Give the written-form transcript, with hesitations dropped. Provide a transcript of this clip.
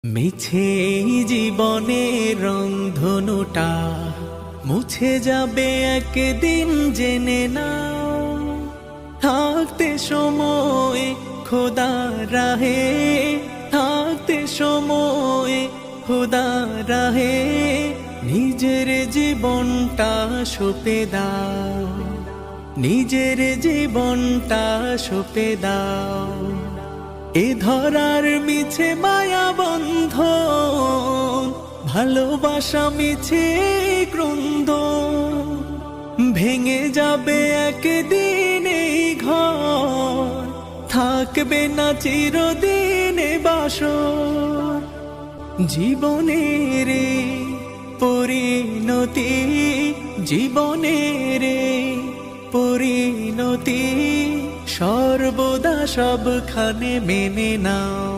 মিছে জীবনের রংধনুটা মুছে যাবে একদিন, জেনে নাও। থাকতে সময় খোদা রাহে, থাকতে সময় খোদা রাহে, নিজের জীবনটা সঁপে দাও, নিজের জীবনটা সঁপে দাও। এ ধরার মিছে মায়া বন্ধন, ভালোবাসা মিছে ক্রন্দন, ভেঙে যাবে একদিন এই ঘর, থাকবে না চিরদিন বাসর। জীবনের পরিণতি, জীবনের পরিণতি সর্বদা সবখানে মেনে নাও।